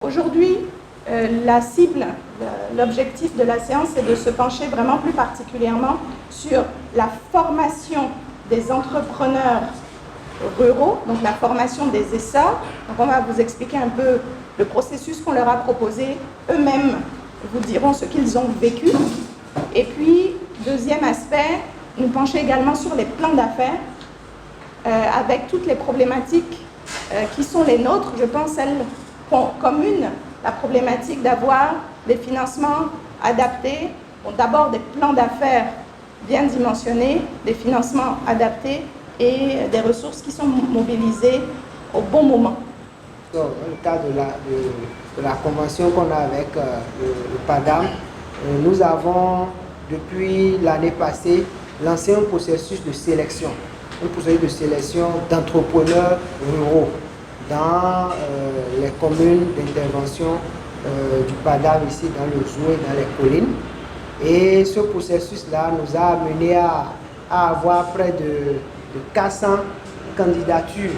Aujourd'hui, la cible, l'objectif de la séance, c'est de se pencher vraiment plus particulièrement sur la formation des entrepreneurs ruraux, donc la formation des essors. Donc on va vous expliquer un peu le processus qu'on leur a proposé. Eux-mêmes vous diront ce qu'ils ont vécu. Et puis, deuxième aspect, nous pencher également sur les plans d'affaires avec toutes les problématiques qui sont les nôtres. Je pense celles communes, la problématique d'avoir des financements adaptés. Bon, d'abord des plans d'affaires bien dimensionnés, des financements adaptés et des ressources qui sont mobilisées au bon moment. Dans le cadre de la convention qu'on a avec le PADAM, nous avons depuis l'année passée lancé un processus de sélection, d'entrepreneurs ruraux dans les communes d'intervention du PADAM ici dans le Zou et dans les collines. Et ce processus-là nous a amené à avoir près de 400 candidatures.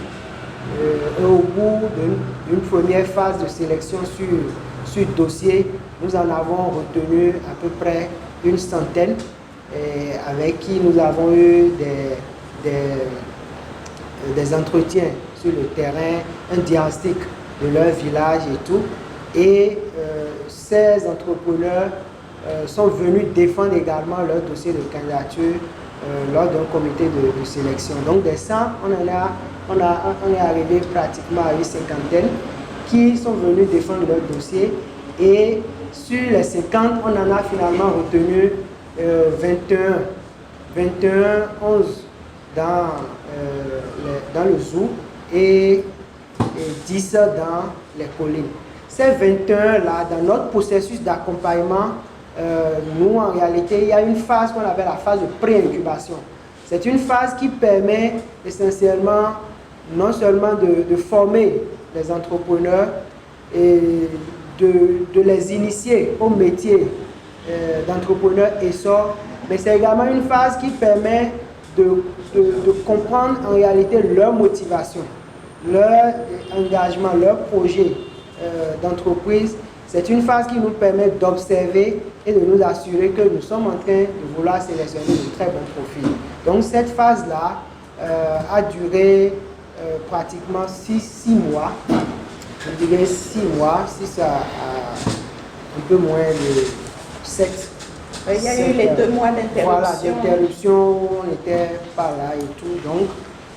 Et au bout d'une première phase de sélection sur dossier, nous en avons retenu à peu près une centaine avec qui nous avons eu des entretiens sur le terrain, un diagnostic de leur village et tout. Et ces entrepreneurs sont venus défendre également leur dossier de candidature lors d'un comité de sélection. Donc des 100, on est arrivé pratiquement à une cinquantaine qui sont venus défendre leur dossier. Et sur les 50, on en a finalement retenu 11 dans le Zou et 10 dans les collines. Ces 21-là, dans notre processus d'accompagnement, nous, en réalité, il y a une phase qu'on appelle la phase de pré-incubation. C'est une phase qui permet essentiellement non seulement de former les entrepreneurs et de les initier au métier d'entrepreneur essor, mais c'est également une phase qui permet de comprendre en réalité leur motivation, leur engagement, leur projet d'entreprise. C'est une phase qui nous permet d'observer et de nous assurer que nous sommes en train de vouloir sélectionner de très bons profils. Donc cette phase-là a duré pratiquement 6 mois. Je dirais 6 mois, 6 à un peu moins de 7. Il y a eu les 2 mois d'interruption. Voilà, d'interruption, on n'était pas là et tout.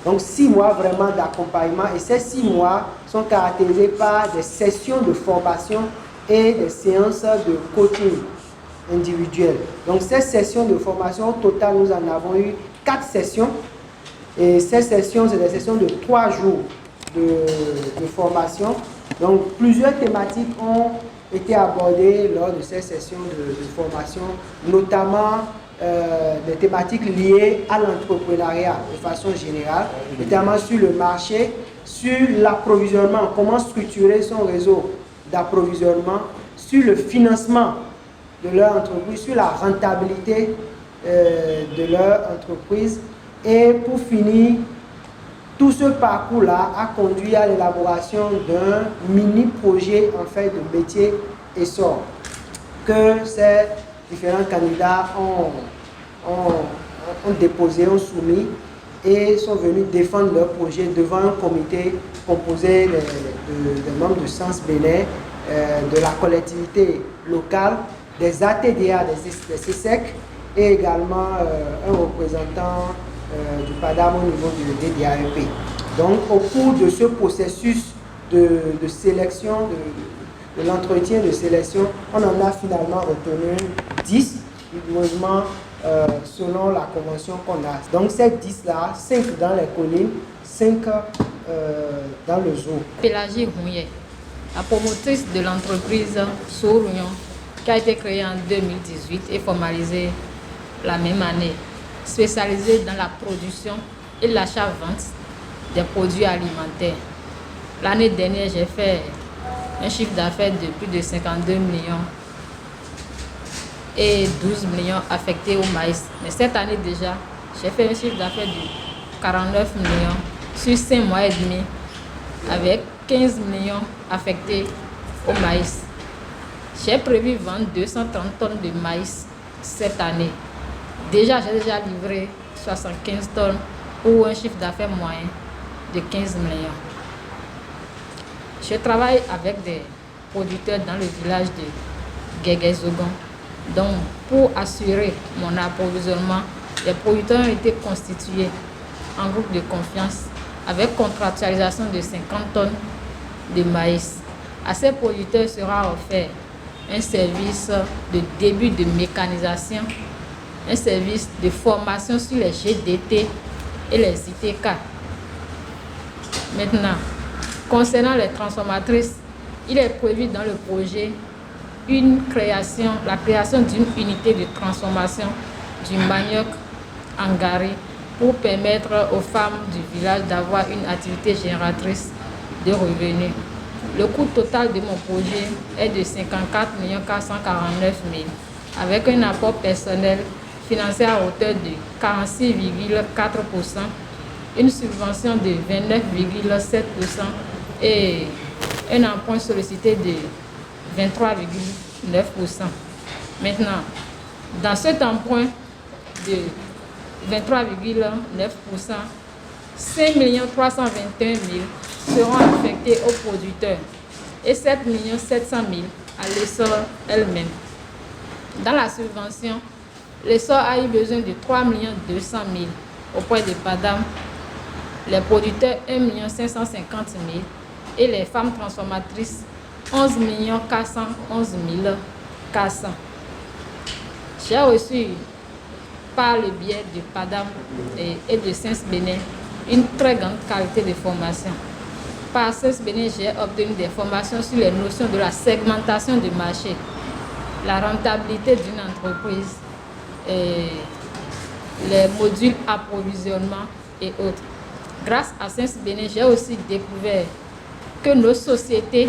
Donc 6 mois vraiment d'accompagnement. Et ces 6 mois sont caractérisés par des sessions de formation et des séances de coaching individuel. Donc ces sessions de formation, au total, nous en avons eu 4 sessions. Et ces sessions, c'est des sessions de 3 jours de formation. Donc plusieurs thématiques ont été abordées lors de ces sessions de formation, notamment des thématiques liées à l'entrepreneuriat de façon générale, notamment sur le marché, sur l'approvisionnement, comment structurer son réseau d'approvisionnement, sur le financement de leur entreprise, sur la rentabilité de leur entreprise. Et pour finir, tout ce parcours-là a conduit à l'élaboration d'un mini-projet en fait de métier essor que ces différents candidats ont déposé, ont soumis et sont venus défendre leur projet devant un comité composé de membres du Sens Bénin, de la collectivité locale, des ATDA, des CSEC et également un représentant du PADAM au niveau du DDAEP. Donc au cours de ce processus de sélection, de l'entretien de sélection, on en a finalement retenu 10, mouvements selon la convention qu'on a. Donc ces 10-là, 5 dans les collines, 5 dans le Zou. Pélagie Rouillet, la promotrice de l'entreprise Sourion, qui a été créée en 2018 et formalisée la même année, spécialisée dans la production et l'achat-vente des produits alimentaires. L'année dernière, j'ai fait un chiffre d'affaires de plus de 52 millions et 12 millions affectés au maïs. Mais cette année déjà, j'ai fait un chiffre d'affaires de 49 millions sur 5 mois et demi avec 15 millions affectés au maïs. J'ai prévu vendre 230 tonnes de maïs cette année. J'ai déjà livré 75 tonnes pour un chiffre d'affaires moyen de 15 millions. Je travaille avec des producteurs dans le village de Guégué-Zogon. Donc, pour assurer mon approvisionnement, les producteurs ont été constitués en groupe de confiance avec contractualisation de 50 tonnes de maïs. À ces producteurs sera offert un service de début de mécanisation, un service de formation sur les GDT et les ITK. Maintenant, concernant les transformatrices, il est prévu dans le projet la création d'une unité de transformation du manioc en gari pour permettre aux femmes du village d'avoir une activité génératrice de revenus. Le coût total de mon projet est de 54 449 000 avec un apport personnel financé à hauteur de 46,4%, une subvention de 29,7% et un emprunt sollicité de 23,9%. Maintenant, dans cet emprunt de 23,9%, 5 321 000 seront affectés aux producteurs et 7 700 000 à l'essor elle-même. Dans la subvention, l'essor a eu besoin de 3 200 000 auprès de PADAM, les producteurs 1 550 000 et les femmes transformatrices 11 411 400. J'ai reçu par le biais de PADAM et de Sens-Bénin une très grande qualité de formation. Par Sens-Bénin, j'ai obtenu des formations sur les notions de la segmentation du marché, la rentabilité d'une entreprise, les modules approvisionnement et autres. Grâce à Sens-Bénin, j'ai aussi découvert que nos sociétés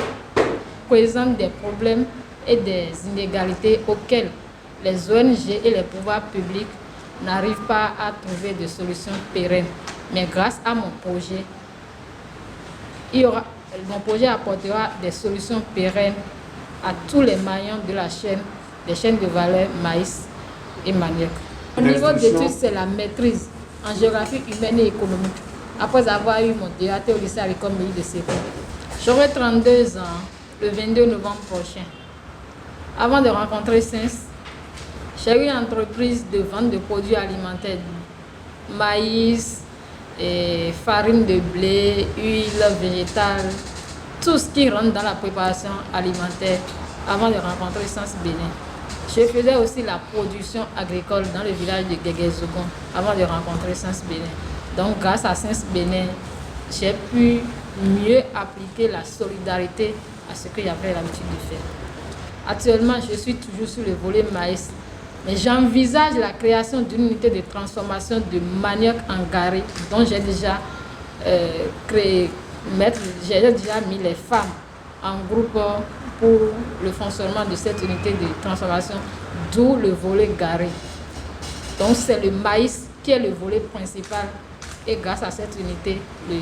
présentent des problèmes et des inégalités auxquelles les ONG et les pouvoirs publics n'arrivent pas à trouver de solutions pérennes. Mais grâce à mon projet, mon projet apportera des solutions pérennes à tous les maillons de la chaîne, des chaînes de valeur maïs et manioc. Au niveau d'études, c'est la maîtrise en géographie humaine et économique. Après avoir eu mon DAT au lycée agricole de Sékou. J'aurai 32 ans le 22 novembre prochain. Avant de rencontrer Sens, j'ai eu une entreprise de vente de produits alimentaires, maïs, farine de blé, huile végétale, tout ce qui rentre dans la préparation alimentaire avant de rencontrer Sens-Bénin. Je faisais aussi la production agricole dans le village de Guégué-Zogon avant de rencontrer Sens-Bénin. Donc grâce à Sens-Bénin, j'ai pu mieux appliquer la solidarité à ce que j'avais l'habitude de faire. Actuellement, je suis toujours sur le volet maïs, mais j'envisage la création d'une unité de transformation de manioc en gari dont j'ai déjà mis les femmes en groupe pour le fonctionnement de cette unité de transformation, d'où le volet gari. Donc c'est le maïs qui est le volet principal et grâce à cette unité, le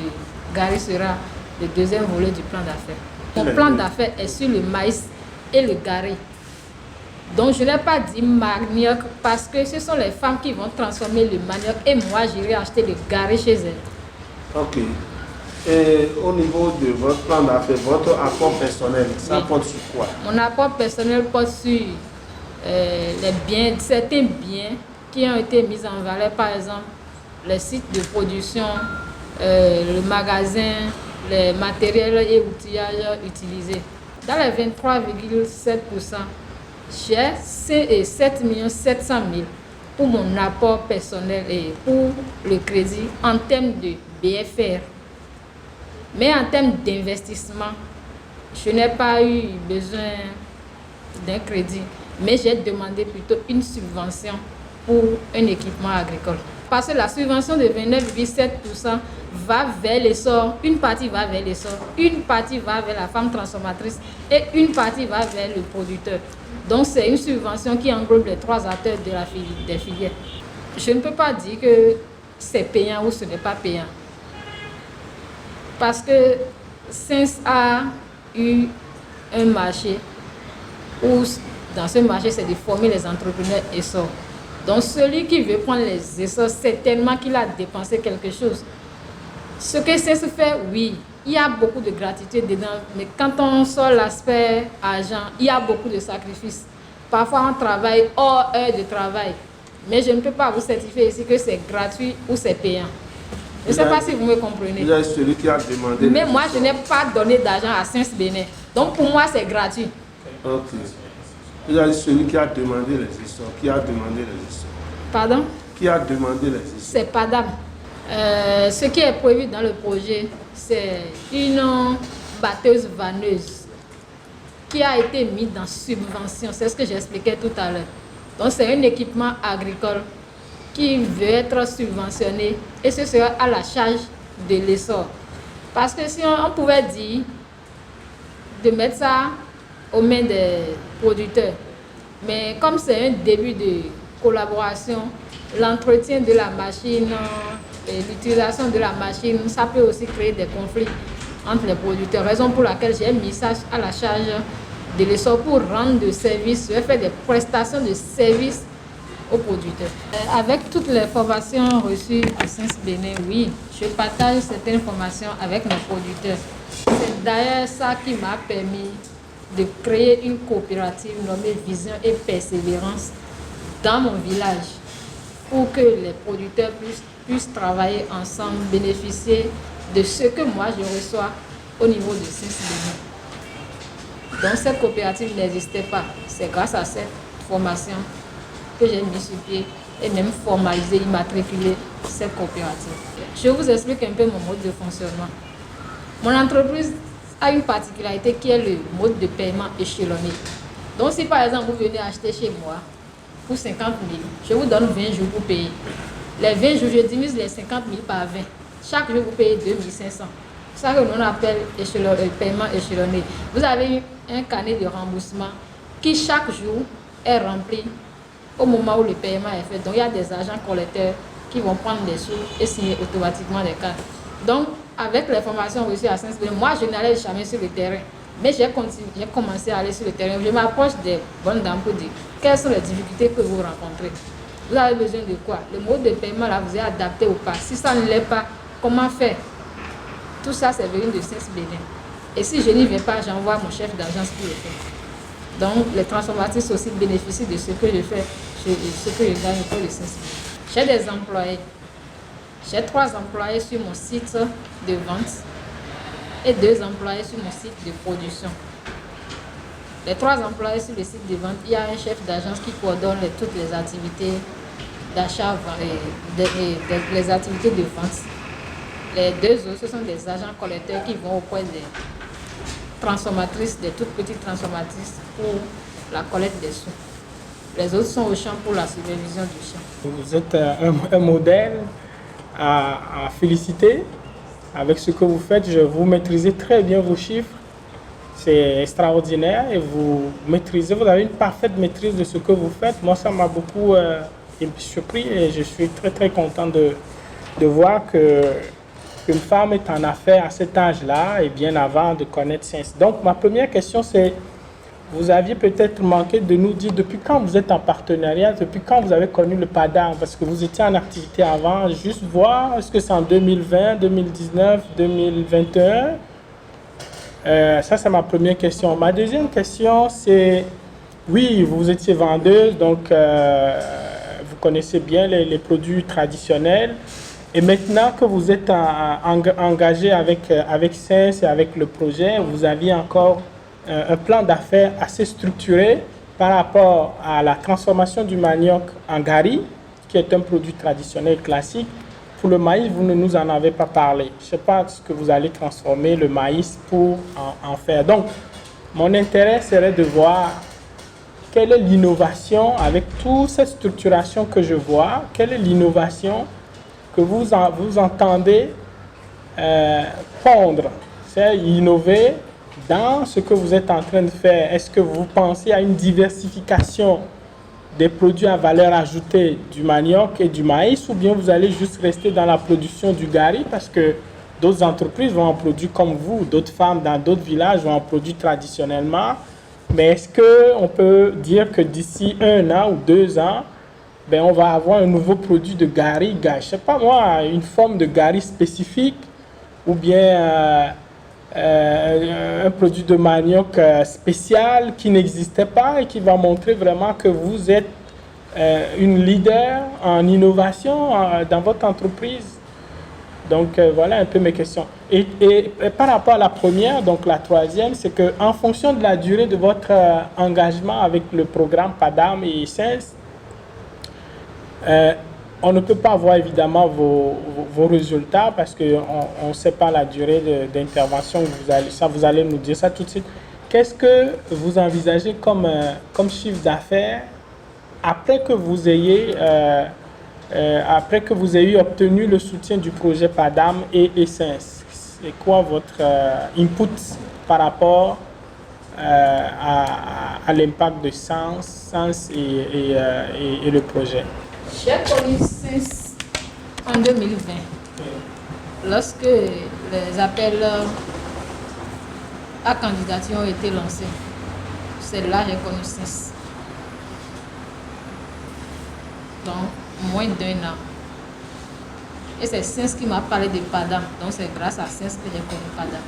gari sera le deuxième volet du plan d'affaires. Mon plan d'affaires est sur le maïs et le gari. Donc je n'ai pas dit manioc parce que ce sont les femmes qui vont transformer le manioc et moi j'irai acheter le gari chez elles. Ok. Et au niveau de votre plan d'affaires, votre apport personnel, ça porte sur quoi? Mon apport personnel porte sur certains biens qui ont été mis en valeur, par exemple les sites de production, le magasin, les matériels et outillages utilisés. Dans les 23,7%, j'ai 7 700 000 pour mon apport personnel et pour le crédit en termes de BFR. Mais en termes d'investissement, je n'ai pas eu besoin d'un crédit, mais j'ai demandé plutôt une subvention pour un équipement agricole. Parce que la subvention de 29,7% va vers l'essor, une partie va vers l'essor, une partie va vers la femme transformatrice et une partie va vers le producteur. Donc c'est une subvention qui englobe les trois acteurs des filières. Je ne peux pas dire que c'est payant ou ce n'est pas payant. Parce que Sens a eu un marché où dans ce marché, c'est de former les entrepreneurs essors. Donc celui qui veut prendre les essors, certainement qu'il a dépensé quelque chose. Ce que c'est se fait, oui, il y a beaucoup de gratitude dedans, mais quand on sort l'aspect argent, il y a beaucoup de sacrifices. Parfois on travaille hors heure de travail, mais je ne peux pas vous certifier ici que c'est gratuit ou c'est payant. Je ne sais pas si vous me comprenez. Il y a celui qui a demandé. Mais moi, je n'ai pas donné d'argent à Saint-Bénin. Donc pour moi, c'est gratuit. Ok. Il y a celui qui a demandé les essors. Qui a demandé les essors? Pardon? Qui a demandé les essors? C'est pas d'âme. Ce qui est prévu dans le projet, c'est une batteuse vanneuse qui a été mise dans subvention. C'est ce que j'expliquais tout à l'heure. Donc c'est un équipement agricole qui veut être subventionné et ce sera à la charge de l'essor. Parce que si on pouvait dire de mettre ça aux mains des producteurs, mais comme c'est un début de collaboration, l'entretien de la machine et l'utilisation de la machine, ça peut aussi créer des conflits entre les producteurs. Raison pour laquelle j'ai mis ça à la charge de l'essor pour rendre des services, faire des prestations de services aux producteurs. Avec toutes les formations reçues à Saint-Bénin, oui, je partage certaines formations avec mes producteurs. C'est d'ailleurs ça qui m'a permis de créer une coopérative nommée Vision et Persévérance dans mon village pour que les producteurs puissent travailler ensemble, bénéficier de ce que moi je reçois au niveau de Saint-Bénin. Donc cette coopérative n'existait pas. C'est grâce à cette formation que j'ai mis sur pied et même formalisé, immatriculé cette coopérative. Je vous explique un peu mon mode de fonctionnement. Mon entreprise a une particularité qui est le mode de paiement échelonné. Donc si par exemple vous venez acheter chez moi pour 50 000, je vous donne 20 jours pour payer. Les 20 jours, je divise les 50 000 par 20. Chaque jour, vous payez 2 500. C'est ça que l'on appelle paiement échelonné. Vous avez un carnet de remboursement qui chaque jour est rempli au moment où le paiement est fait. Donc il y a des agents collecteurs qui vont prendre des sous et signer automatiquement des cartes. Donc avec les formations reçues à Saint-Bénin, moi je n'allais jamais sur le terrain. Mais j'ai commencé à aller sur le terrain. Je m'approche des bonnes dames pour dire quelles sont les difficultés que vous rencontrez. Vous avez besoin de quoi? Le mode de paiement là, vous est adapté ou pas? Si ça ne l'est pas, comment faire? Tout ça, c'est venu de Saint-Bénin. Et si je n'y vais pas, j'envoie mon chef d'agence pour le faire. Donc, les transformatrices aussi bénéficient de ce que je fais, ce que je gagne pour le Saint-Bénin. J'ai des employés. J'ai 3 employés sur mon site de vente et 2 employés sur mon site de production. Les 3 employés sur le site de vente, il y a un chef d'agence qui coordonne toutes les activités d'achat et les activités de vente. Les 2 autres, ce sont des agents collecteurs qui vont auprès des transformatrices, des toutes petites transformatrices pour la collecte des sous. Les autres sont au champ pour la supervision du champ. Vous êtes un modèle à féliciter avec ce que vous faites. Vous maîtrisez très bien vos chiffres. C'est extraordinaire et vous avez une parfaite maîtrise de ce que vous faites. Moi, ça m'a beaucoup surpris et je suis très très content de voir qu'une femme est en affaires à cet âge-là et bien avant de connaître Science. Donc, ma première question, c'est, vous aviez peut-être manqué de nous dire depuis quand vous êtes en partenariat, depuis quand vous avez connu le PADAR, parce que vous étiez en activité avant, juste voir, est-ce que c'est en 2020, 2019, 2021? Ça, c'est ma première question. Ma deuxième question, c'est, oui, vous étiez vendeuse, donc vous connaissez bien les produits traditionnels. Et maintenant que vous êtes engagé avec CES et avec le projet, vous aviez encore un plan d'affaires assez structuré par rapport à la transformation du manioc en gari, qui est un produit traditionnel classique. Pour le maïs, vous ne nous en avez pas parlé. Je ne sais pas ce que vous allez transformer le maïs pour en faire. Donc, mon intérêt serait de voir quelle est l'innovation avec toute cette structuration que je vois, quelle est l'innovation que vous entendez pondre, c'est innover dans ce que vous êtes en train de faire. Est-ce que vous pensez à une diversification des produits à valeur ajoutée du manioc et du maïs, ou bien vous allez juste rester dans la production du gari, parce que d'autres entreprises vont en produire comme vous, d'autres femmes dans d'autres villages vont en produire traditionnellement. Mais est-ce qu'on peut dire que d'ici 1 an ou 2 ans, ben, on va avoir un nouveau produit de gari, je ne sais pas moi, une forme de gari spécifique ou bien un produit de manioc spécial qui n'existait pas et qui va montrer vraiment que vous êtes une leader en innovation dans votre entreprise. Donc voilà un peu mes questions. Et par rapport à la première, donc la troisième, c'est qu'en fonction de la durée de votre engagement avec le programme PADAM et Essence, on ne peut pas voir évidemment vos résultats parce qu'on ne sait pas la durée d'intervention. Vous allez nous dire ça tout de suite. Qu'est-ce que vous envisagez comme chiffre d'affaires après que vous ayez obtenu le soutien du projet PADAM et Essence? C'est quoi votre input par rapport à l'impact de Sens et le projet? J'ai connu Sens en 2020, lorsque les appels à candidature ont été lancés. C'est là que j'ai connu Sens. Donc, moins d'1 an. Et c'est Sens qui m'a parlé de PADAM. Donc, c'est grâce à Sens que j'ai connu PADAM.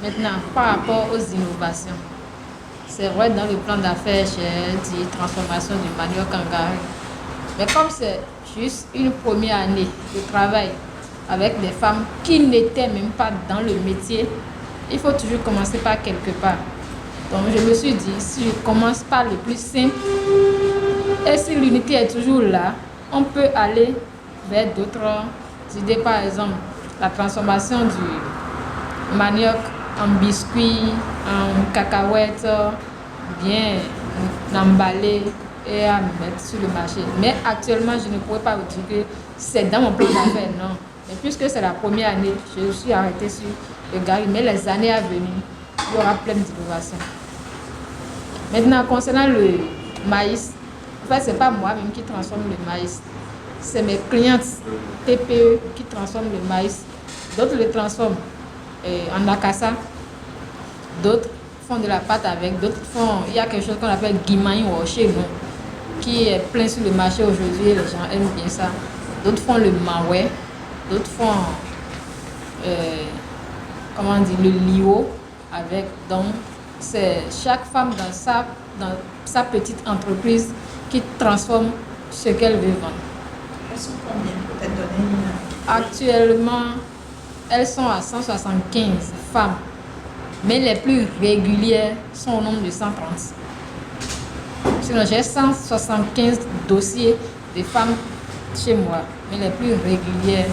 Maintenant, par rapport aux innovations, c'est vrai, dans le plan d'affaires, j'ai dit transformation du manioc en gari. Mais comme c'est juste une première année de travail avec des femmes qui n'étaient même pas dans le métier, il faut toujours commencer par quelque part. Donc je me suis dit, si je commence par le plus simple, et si l'unité est toujours là, on peut aller vers d'autres idées. Par exemple, la transformation du manioc en biscuits, en cacahuètes, bien emballé et à mettre sur le marché. Mais actuellement, je ne pourrais pas vous dire que c'est dans mon plan d'affaires, non. Mais puisque c'est la première année, je suis arrêtée sur le gari. Mais les années à venir, il y aura plein d'innovations. Maintenant, concernant le maïs, en fait, ce n'est pas moi-même qui transforme le maïs. C'est mes clientes TPE qui transforment le maïs. D'autres le transforment en akassa, d'autres font de la pâte avec, d'autres font, il y a quelque chose qu'on appelle guimaï chez nous, qui est plein sur le marché aujourd'hui et les gens aiment bien ça. D'autres font le maoué, d'autres font, comment on dit, le lio avec. Donc, c'est chaque femme dans sa petite entreprise qui transforme ce qu'elle veut vendre. Elles sont combien? Peut-être donner une... Actuellement, elles sont à 175 femmes, mais les plus régulières sont au nombre de 130. Sinon, j'ai 175 dossiers de femmes chez moi, mais les plus régulières,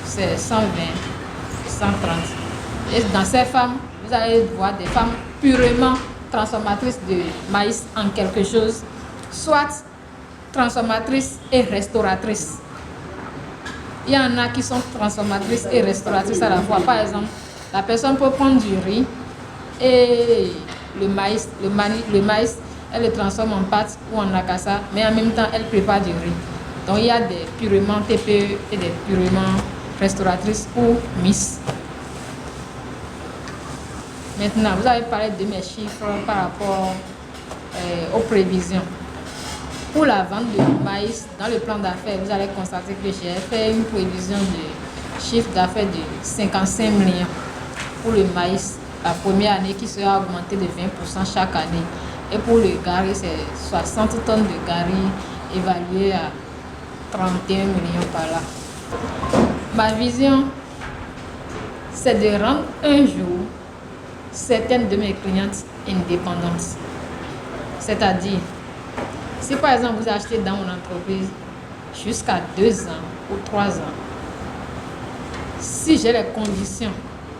c'est 120, 130. Et dans ces femmes, vous allez voir des femmes purement transformatrices de maïs en quelque chose, soit transformatrices et restauratrices. Il y en a qui sont transformatrices et restauratrices à la fois. Par exemple, la personne peut prendre du riz et le maïs, elle le transforme en pâte ou en akassa, mais en même temps, elle prépare du riz. Donc, il y a des purement TPE et des purement restauratrices ou Miss. Maintenant, vous avez parlé de mes chiffres par rapport aux prévisions. Pour la vente de maïs, dans le plan d'affaires, vous allez constater que j'ai fait une prévision de chiffre d'affaires de 55 millions pour le maïs, la première année qui sera augmentée de 20% chaque année. Et pour le gari, c'est 60 tonnes de gari évaluées à 31 millions par là. Ma vision, c'est de rendre un jour certaines de mes clientes indépendantes. C'est-à-dire, si par exemple vous achetez dans mon entreprise jusqu'à 2 ans ou 3 ans, si j'ai les conditions,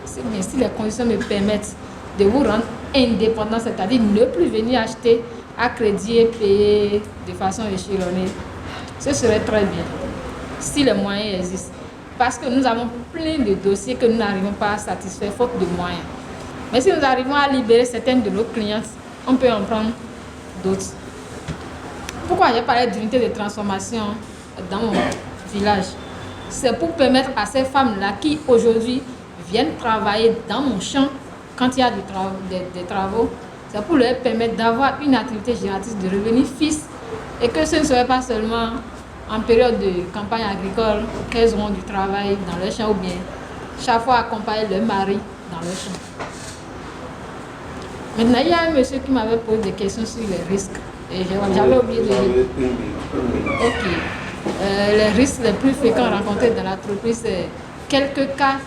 si les conditions me permettent de vous rendre indépendant, c'est-à-dire ne plus venir acheter à crédit et payer de façon échelonnée, ce serait très bien, si les moyens existent. Parce que nous avons plein de dossiers que nous n'arrivons pas à satisfaire faute de moyens. Mais si nous arrivons à libérer certaines de nos clientes, on peut en prendre d'autres. Pourquoi j'ai parlé d'unité de transformation dans mon village. C'est pour permettre à ces femmes-là qui aujourd'hui viennent travailler dans mon champ quand il y a des travaux, c'est pour leur permettre d'avoir une activité génératrice de revenus fixes et que ce ne serait pas seulement en période de campagne agricole qu'elles auront du travail dans leur champ ou bien chaque fois accompagner leur mari dans leur champ. Maintenant, il y a un monsieur qui m'avait posé des questions sur les risques. Et j'avais oublié de dire. Ok. Les risques les plus fréquents rencontrés dans l'entreprise, c'est quelques cas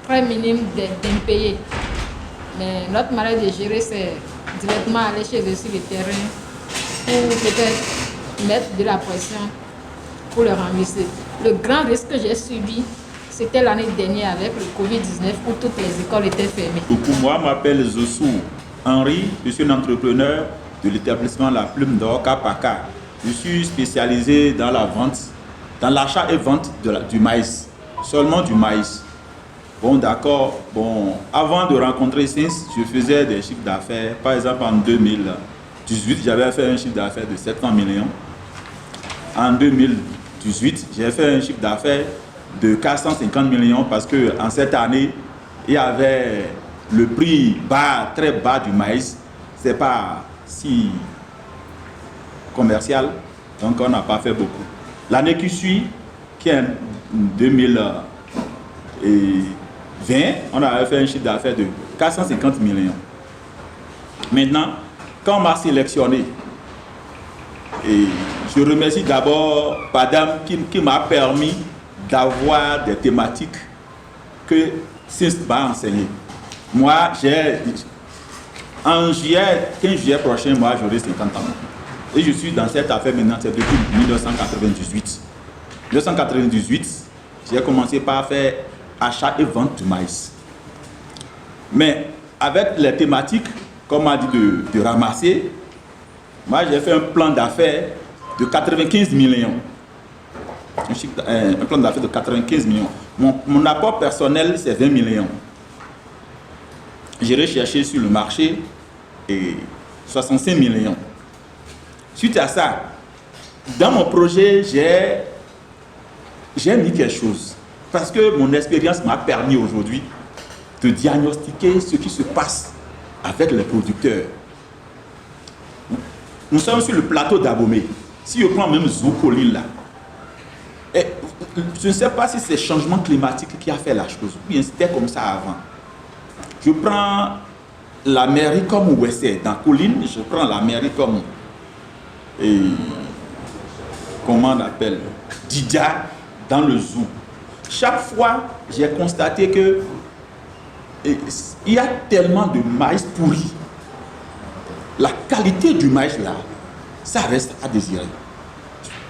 très minimes d'impayés. Mais notre manière de gérer, c'est directement aller chez eux sur le terrain pour peut-être mettre de la pression pour le rembourser. Le grand risque que j'ai subi, c'était l'année dernière avec le Covid-19 où toutes les écoles étaient fermées. Pour moi, je m'appelle Zossou Henri, je suis un entrepreneur de l'établissement La Plume d'Or Kapaka. Je suis spécialisé dans la vente, dans l'achat et vente du maïs, seulement du maïs. Bon, d'accord. Bon, avant de rencontrer Sins, je faisais des chiffres d'affaires. Par exemple, en 2018, j'avais fait un chiffre d'affaires de 700 millions. En 2018, j'ai fait un chiffre d'affaires de 450 millions parce qu'en cette année, il y avait le prix bas, très bas du maïs. Ce n'est pas si commercial, donc on n'a pas fait beaucoup. L'année qui suit, qui est 2020, on avait fait un chiffre d'affaires de 450 millions. Maintenant, quand on m'a sélectionné, et je remercie d'abord Padam qui m'a permis d'avoir des thématiques que SINS m'a enseigné. Moi, en juillet, 15 juillet prochain, moi j'aurai 50 ans. Et je suis dans cette affaire maintenant, c'est depuis 1998. 1998, j'ai commencé par faire achat et vente du maïs. Mais avec les thématiques, comme on a dit de ramasser, moi j'ai fait un plan d'affaires de 95 millions. Un plan d'affaires de 95 millions. Mon apport personnel, c'est 20 millions. J'ai recherché sur le marché et 65 millions. Suite à ça, dans mon projet, j'ai mis quelque chose. Parce que mon expérience m'a permis aujourd'hui de diagnostiquer ce qui se passe avec les producteurs. Nous sommes sur le plateau d'Abomey. Si je prends même Zoukolil là, et je ne sais pas si c'est le changement climatique qui a fait la chose, ou bien c'était comme ça avant. Je prends la mairie comme Ouessé, dans Colline, je prends la mairie comme, comment on appelle, Didja, dans le zoo. Chaque fois, j'ai constaté que il y a tellement de maïs pourri. La qualité du maïs là, ça reste à désirer.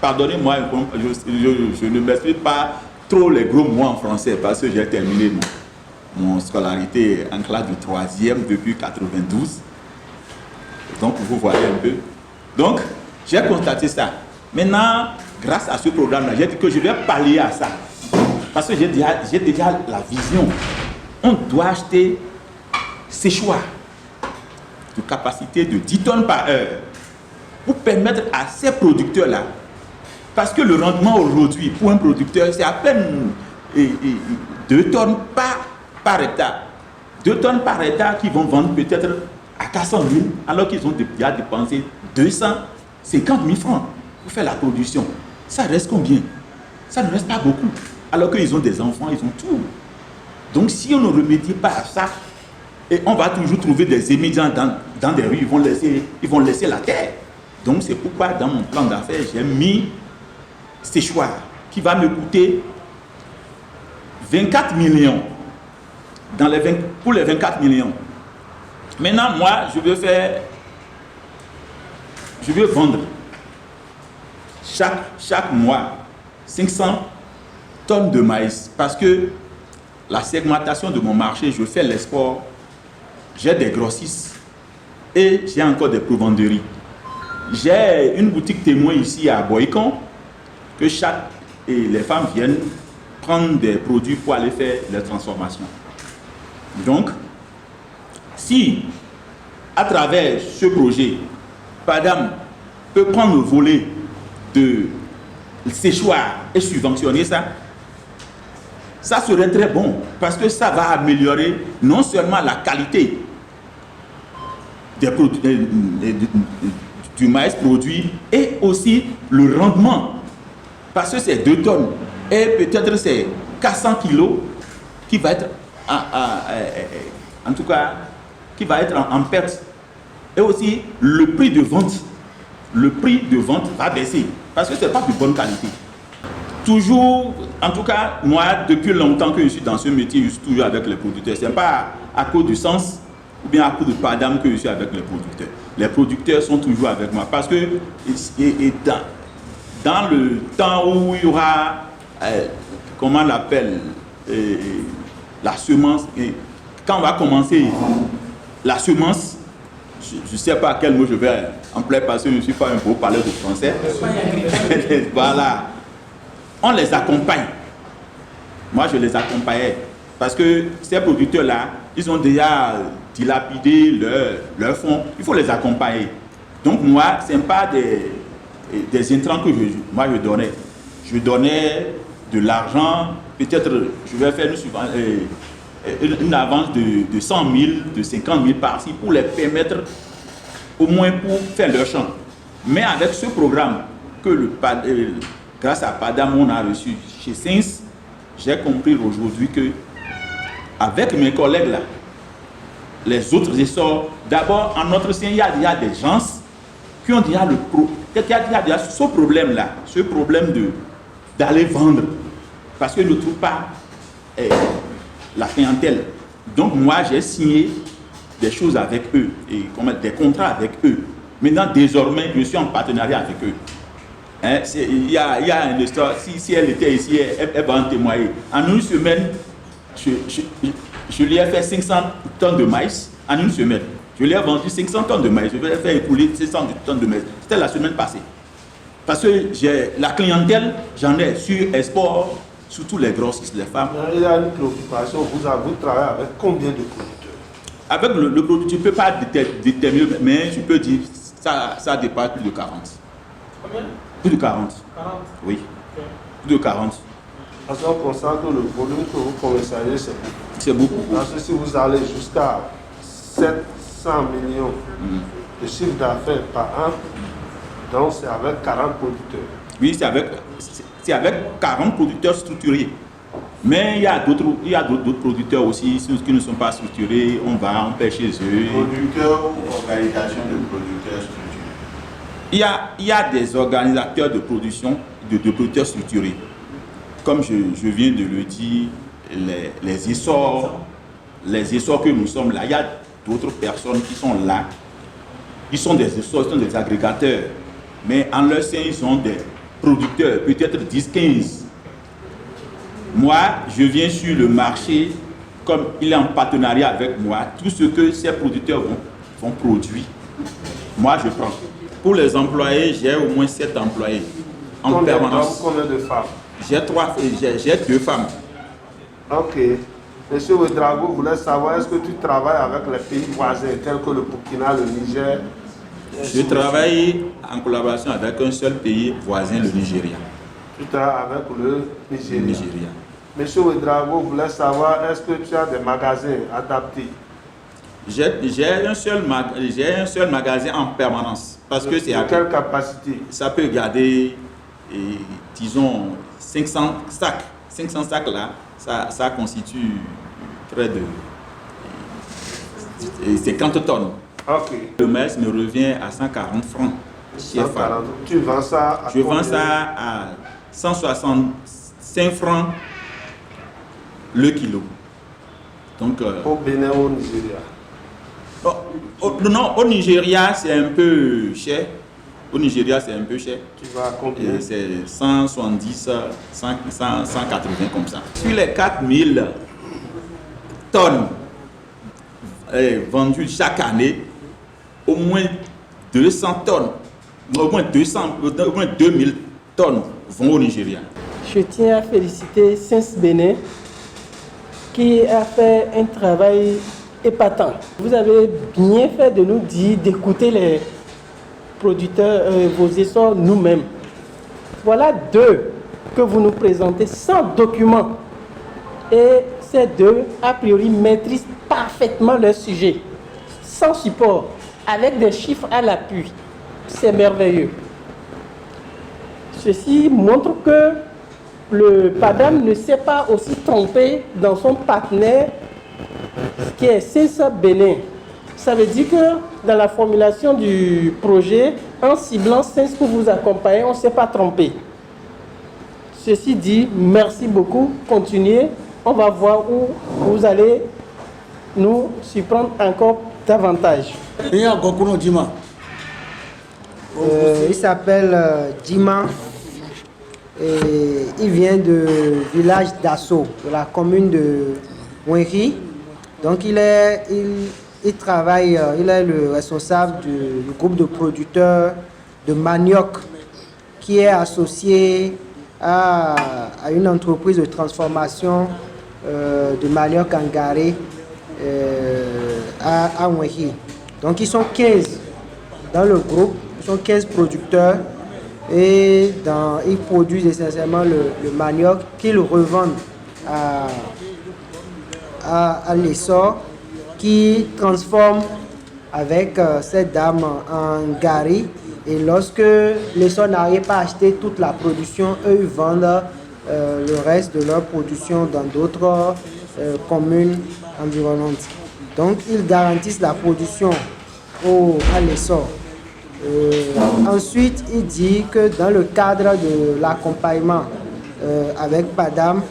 Pardonnez-moi, je ne m'exprime pas trop les gros mots en français parce que j'ai terminé mon scolarité en classe de 3e depuis 92. Donc vous voyez un peu. Donc j'ai constaté ça. Maintenant, grâce à ce programme-là, j'ai dit que je vais pallier à ça. Parce que j'ai déjà la vision. On doit acheter séchoirs de capacité de 10 tonnes par heure pour permettre à ces producteurs-là, parce que le rendement aujourd'hui pour un producteur, c'est à peine 2 tonnes par hectare. 2 tonnes par hectare qui vont vendre peut-être à 400 000, alors qu'ils ont déjà dépensé 250 000 francs pour faire la production. Ça reste combien? Ça ne reste pas beaucoup. Alors qu'ils ont des enfants, ils ont tout. Donc si on ne remédie pas à ça, et on va toujours trouver des émigrants dans des rues, ils vont laisser la terre. Donc c'est pourquoi dans mon plan d'affaires, j'ai mis séchoir qui va me coûter 24 millions pour les 24 millions. Maintenant, moi, je veux vendre chaque mois 500 tonnes de maïs parce que la segmentation de mon marché, je fais l'export, j'ai des grossistes et j'ai encore des provenderies. J'ai une boutique témoin ici à Boïcon que les femmes viennent prendre des produits pour aller faire les transformations. Donc, si à travers ce projet, Padam peut prendre le volet de séchoir et subventionner ça, ça serait très bon parce que ça va améliorer non seulement la qualité des produits, du maïs produit et aussi le rendement. Parce que c'est 2 tonnes et peut-être c'est 400 kilos qui va être en tout cas qui va être en perte. Et aussi le prix de vente va baisser parce que c'est pas de bonne qualité. Toujours, en tout cas, moi, depuis longtemps que je suis dans ce métier, je suis toujours avec les producteurs. Ce n'est pas à cause du sens ou bien à cause de Padam que je suis avec les producteurs. Les producteurs sont toujours avec moi parce que dans le temps où il y aura, comment on l'appelle, la semence, quand on va commencer la semence, je ne sais pas à quel mot je vais employer parce que je ne suis pas un beau parleur de français. Voilà. On les accompagne. Moi, je les accompagnais. Parce que ces producteurs-là, ils ont déjà dilapidé leur fonds. Il faut les accompagner. Donc, moi, ce n'est pas des intrants que je donnais. Je donnais de l'argent. Peut-être, je vais faire une avance de 100 000, de 50 000 par-ci pour les permettre au moins pour faire leur champ. Mais avec ce programme que grâce à Padam, on a reçu chez Sins, j'ai compris aujourd'hui que avec mes collègues là, les autres essors, d'abord en notre sein, il y a déjà des gens qui ont déjà ce problème là, ce problème d'aller vendre parce qu'ils ne trouvent pas la clientèle. Donc moi j'ai signé des choses avec eux, et des contrats avec eux. Maintenant désormais je suis en partenariat avec eux. Hein, il y a une histoire, si elle était ici, elle va en témoigner. En une semaine, je lui ai fait 500 tonnes de maïs. En une semaine, je lui ai vendu 500 tonnes de maïs. Je vais faire écouler 500 tonnes de maïs. C'était la semaine passée. Parce que la clientèle, j'en ai sur export, surtout les grossistes, les femmes. Il y a une préoccupation. Vous travaillez avec combien de producteurs? Avec le produit, je ne peux pas déterminer, mais je peux dire ça dépasse plus de 40. Combien? Plus de 40. 40? Oui. Okay. Plus de 40. Parce qu'on constate que le volume que vous commercialisez, c'est beaucoup. C'est beaucoup. Parce que si vous allez jusqu'à 700 millions de chiffre d'affaires par an, donc c'est avec 40 producteurs. Oui, c'est avec 40 producteurs structurés. Mais il y a d'autres producteurs aussi qui ne sont pas structurés. On pêche chez eux. Producteurs ou organisations de producteurs structurés? Il y a des organisateurs de production, de producteurs structurés. Comme je viens de le dire, les essors que nous sommes là, il y a d'autres personnes qui sont là. Ils sont des essors, ils sont des agrégateurs. Mais en leur sein, ils sont des producteurs, peut-être 10-15. Moi, je viens sur le marché, comme il est en partenariat avec moi, tout ce que ces producteurs vont produire, moi je prends. Pour les employés, j'ai au moins 7 employés en permanence. Combien de femmes? J'ai 2 femmes. Ok. Monsieur Ouedraogo voulait savoir, est-ce que tu travailles avec les pays voisins tels que le Burkina, le Niger? Je travaille en collaboration avec un seul pays voisin, le Nigeria. Tu travailles avec le Nigeria. Monsieur Ouedraogo voulait savoir, est-ce que tu as des magasins adaptés? J'ai un seul magasin en permanence. Parce que c'est à quelle capacité? Ça peut garder, disons, 500 sacs. 500 sacs là, ça constitue près de 50 tonnes. Okay. Le maïs me revient à 140 francs. 140. Tu vends ça à Je vends ça à 165 francs le kilo. Donc, au Bénin, au Nigeria? Non, au Nigeria, c'est un peu cher. Au Nigeria, c'est un peu cher. Tu vas à combien? C'est 170, 180 comme ça. Sur les 4000 tonnes vendues chaque année, au moins 200 tonnes, au moins 2000 tonnes vont au Nigeria. Je tiens à féliciter Sins Bénin qui a fait un travail épatant. Vous avez bien fait de nous dire d'écouter les producteurs, vos essors nous-mêmes. Voilà deux que vous nous présentez sans document. Et ces deux, a priori, maîtrisent parfaitement leur sujet, sans support, avec des chiffres à l'appui. C'est merveilleux. Ceci montre que le PADAM ne s'est pas aussi trompé dans son partenaire qui est CINS Bénin. Ça veut dire que dans la formulation du projet, en ciblant CINS pour vous accompagner, on ne s'est pas trompé. Ceci dit, merci beaucoup. Continuez. On va voir où vous allez nous surprendre encore davantage. Il s'appelle Djima et il vient du village d'Asso, de la commune de Wenri. Donc il travaille, il est le responsable du groupe de producteurs de manioc qui est associé à une entreprise de transformation de manioc angaré à Wenri. Donc ils sont 15 dans le groupe. Sont 15 producteurs et ils produisent essentiellement le manioc qu'ils revendent à l'essor qui transforme avec cette dame en gari. Et lorsque l'essor n'arrive pas à acheter toute la production, eux ils vendent le reste de leur production dans d'autres communes environnantes. Donc ils garantissent la production à l'essor. Ensuite, il dit que dans le cadre de l'accompagnement avec PADAM,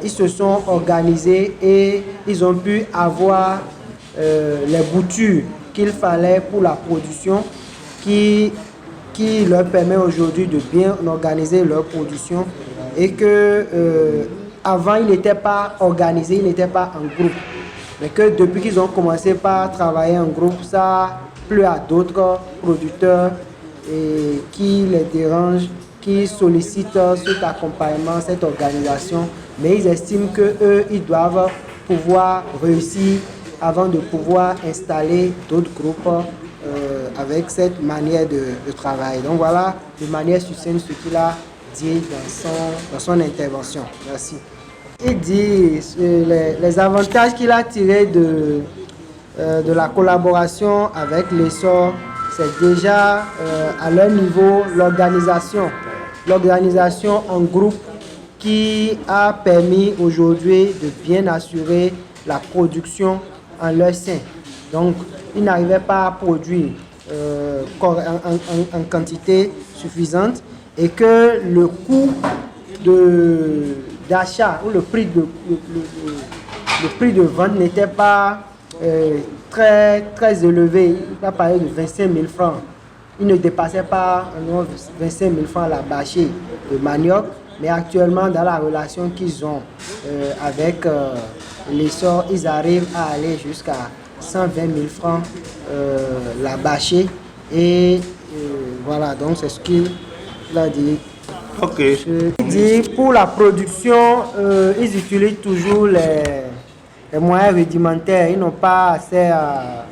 ils se sont organisés et ils ont pu avoir les boutures qu'il fallait pour la production qui leur permet aujourd'hui de bien organiser leur production et que avant ils n'étaient pas organisés, ils n'étaient pas en groupe. Mais que depuis qu'ils ont commencé par travailler en groupe, ça plus à d'autres producteurs et qui les dérangent, qui sollicitent cet accompagnement, cette organisation. Mais ils estiment qu'eux, ils doivent pouvoir réussir avant de pouvoir installer d'autres groupes avec cette manière de travail. Donc voilà de manière succincte ce qu'il a dit dans son intervention. Merci. Il dit les avantages qu'il a tirés de la collaboration avec l'essor, c'est déjà à leur niveau l'organisation en groupe qui a permis aujourd'hui de bien assurer la production en leur sein. Donc, ils n'arrivaient pas à produire en quantité suffisante et que le coût d'achat ou le prix de vente n'était pas très élevé. Il a parlé de 25 000 francs. Il ne dépassait pas 25 000 francs la bâchée de manioc, mais actuellement dans la relation qu'ils ont avec l'essor, ils arrivent à aller jusqu'à 120 000 francs la bâchée et voilà, donc c'est ce qu'il a dit. Ok. Il dit pour la production, ils utilisent toujours les moyens rudimentaires. Ils n'ont pas accès à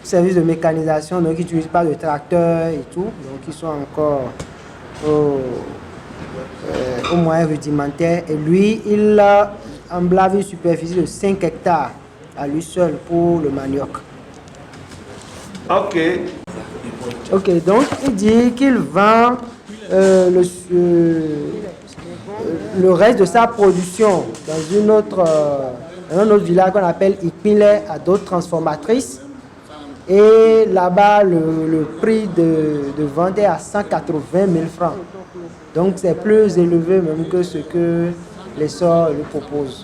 service de mécanisation, donc ils n'utilisent pas de tracteur et tout. Donc ils sont encore aux moyens rudimentaires. Et lui, il a emblave une superficie de 5 hectares à lui seul pour le manioc. Ok. Ok, donc il dit qu'il vend le reste de sa production dans un autre village qu'on appelle Ipile à d'autres transformatrices. Et là-bas, le prix de vente est à 180 000 francs. Donc c'est plus élevé même que ce que l'essor lui propose.